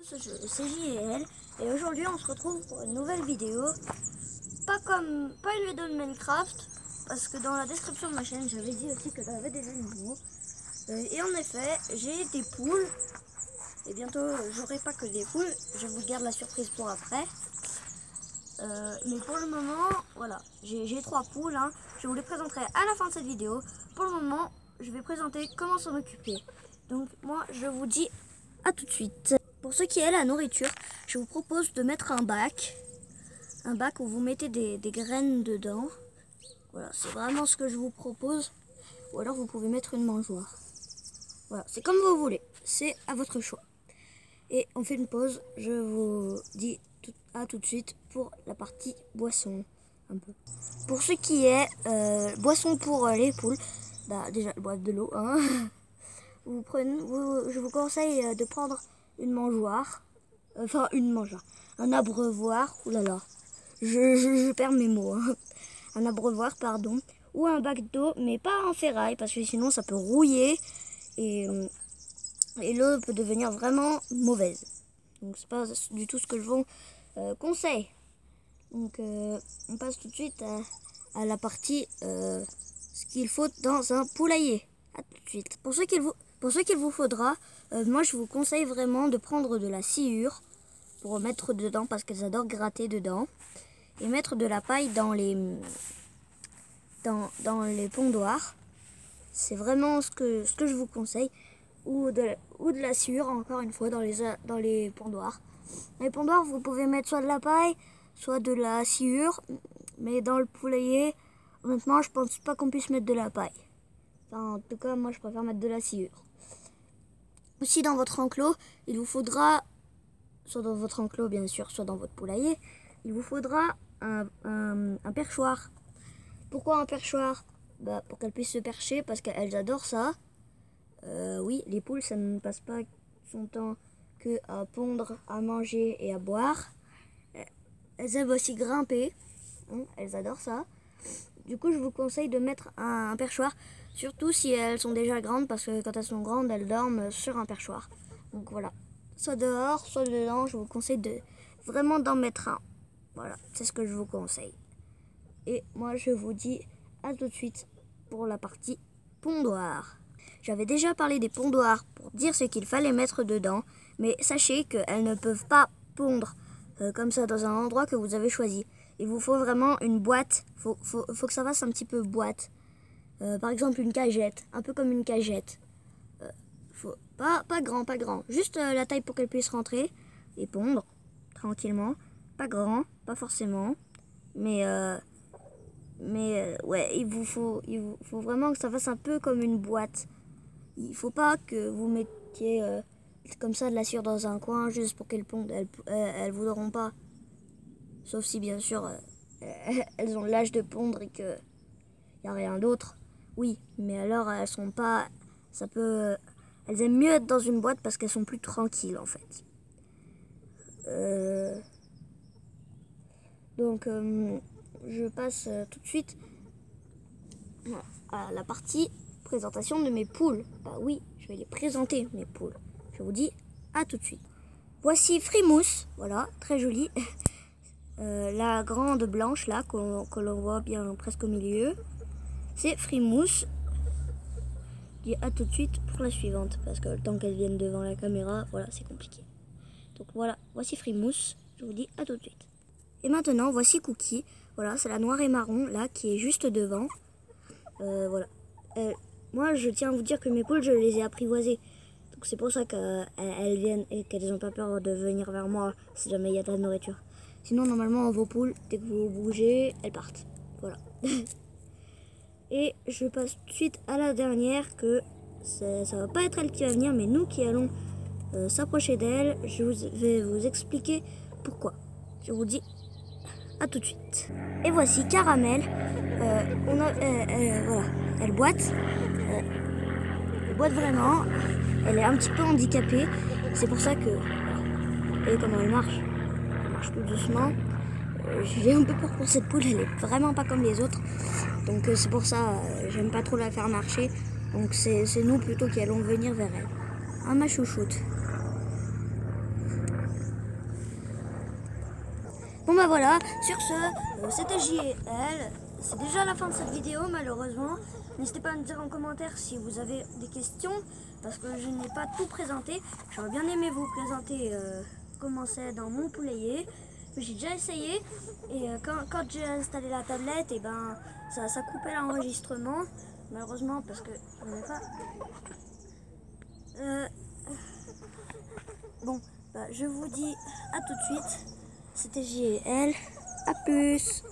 C'est JL et aujourd'hui on se retrouve pour une nouvelle vidéo. Pas une vidéo de Minecraft, parce que dans la description de ma chaîne j'avais dit aussi que j'avais des animaux. Et en effet j'ai des poules. Et bientôt j'aurai pas que des poules, je vous garde la surprise pour après. Mais pour le moment, voilà, j'ai 3 poules, hein. Je vous les présenterai à la fin de cette vidéo. Pour le moment, je vais présenter comment s'en occuper. Donc moi, je vous dis à tout de suite. Pour ce qui est la nourriture, je vous propose de mettre un bac où vous mettez des graines dedans. Voilà, c'est vraiment ce que je vous propose. Ou alors vous pouvez mettre une mangeoire. Voilà, c'est comme vous voulez, c'est à votre choix. Et on fait une pause, je vous dis à tout de suite pour la partie boisson. Un peu. Pour ce qui est boisson pour les poules, bah, déjà boire de l'eau. Hein. Je vous conseille de prendre une mangeoire, un abreuvoir, oulala, je perds mes mots, hein. Un abreuvoir, pardon, ou un bac d'eau, mais pas en ferraille, parce que sinon ça peut rouiller et l'eau peut devenir vraiment mauvaise. Donc c'est pas du tout ce que je vous conseille. Donc on passe tout de suite à la partie ce qu'il faut dans un poulailler. À tout de suite. Pour ce qu'il vous faudra, moi je vous conseille vraiment de prendre de la sciure pour mettre dedans parce qu'elles adorent gratter dedans. Et mettre de la paille dans les pondoirs. C'est vraiment ce que je vous conseille. Ou de la sciure, encore une fois, dans les pondoirs. Dans les pondoirs, vous pouvez mettre soit de la paille, soit de la sciure. Mais dans le poulailler, honnêtement, je pense pas qu'on puisse mettre de la paille. Enfin, en tout cas, moi, je préfère mettre de la sciure. Aussi, dans votre enclos, il vous faudra, soit dans votre enclos, bien sûr, soit dans votre poulailler, il vous faudra un perchoir. Pourquoi un perchoir? Bah, pour qu'elles puissent se percher, parce qu'elles adorent ça. Oui, les poules, ça ne passe pas son temps que à pondre, à manger et à boire. Elles aiment aussi grimper, hein, elles adorent ça. Du coup, je vous conseille de mettre un perchoir, surtout si elles sont déjà grandes, parce que quand elles sont grandes, elles dorment sur un perchoir. Donc voilà, soit dehors, soit dedans, je vous conseille vraiment d'en mettre un. Voilà, c'est ce que je vous conseille. Et moi, je vous dis à tout de suite pour la partie pondoir. J'avais déjà parlé des pondoirs pour dire ce qu'il fallait mettre dedans, mais sachez qu'elles ne peuvent pas pondre comme ça dans un endroit que vous avez choisi. Il vous faut vraiment une boîte, faut que ça fasse un petit peu boîte. Par exemple une cagette, un peu comme une cagette. Pas grand, juste la taille pour qu'elle puisse rentrer et pondre tranquillement. Pas grand, pas forcément, mais ouais, il vous faut vraiment que ça fasse un peu comme une boîte. Il faut pas que vous mettiez comme ça de la sciure dans un coin juste pour qu'elles pondent. Elles voudront pas. Sauf si bien sûr elles ont l'âge de pondre et qu'il n'y a rien d'autre. Oui, mais alors elles sont pas. Elles aiment mieux être dans une boîte parce qu'elles sont plus tranquilles en fait. Donc je passe tout de suite à la partie présentation de mes poules. Bah oui, je vais les présenter mes poules. Je vous dis à tout de suite. Voici Frimousse, voilà, très jolie. La grande blanche là que l'on voit bien presque au milieu, c'est Frimousse. Je dis à tout de suite pour la suivante parce que le temps qu'elle vienne devant la caméra, voilà, c'est compliqué. Donc voilà, voici Frimousse. Je vous dis à tout de suite. Et maintenant, voici Cookie. Voilà, c'est la noire et marron là qui est juste devant. Voilà. Moi, je tiens à vous dire que mes poules, je les ai apprivoisées. Donc c'est pour ça qu'elles viennent et qu'elles n'ont pas peur de venir vers moi si jamais il y a de la nourriture. Sinon, normalement, vos poules, dès que vous bougez, elles partent. Voilà. Et je passe tout de suite à la dernière, que ça va pas être elle qui va venir, mais nous qui allons s'approcher d'elle. Je vais vous expliquer pourquoi. Je vous dis à tout de suite. Et voici Caramel. Voilà, elle boite. Elle boite vraiment. Elle est un petit peu handicapée. C'est pour ça que... Et comment elle marche tout doucement. J'ai un peu peur pour cette poule, elle est vraiment pas comme les autres. Donc c'est pour ça, j'aime pas trop la faire marcher. Donc c'est nous plutôt qui allons venir vers elle. Ah ma chouchoute. Bon bah voilà, sur ce, c'était JL. C'est déjà la fin de cette vidéo malheureusement. N'hésitez pas à me dire en commentaire si vous avez des questions, parce que je n'ai pas tout présenté. J'aurais bien aimé vous présenter comment c'est dans mon poulailler. J'ai déjà essayé et quand j'ai installé la tablette, et ben ça coupait l'enregistrement. Malheureusement parce que je n'en ai pas. Bon, bah, je vous dis à tout de suite. C'était JL. À plus.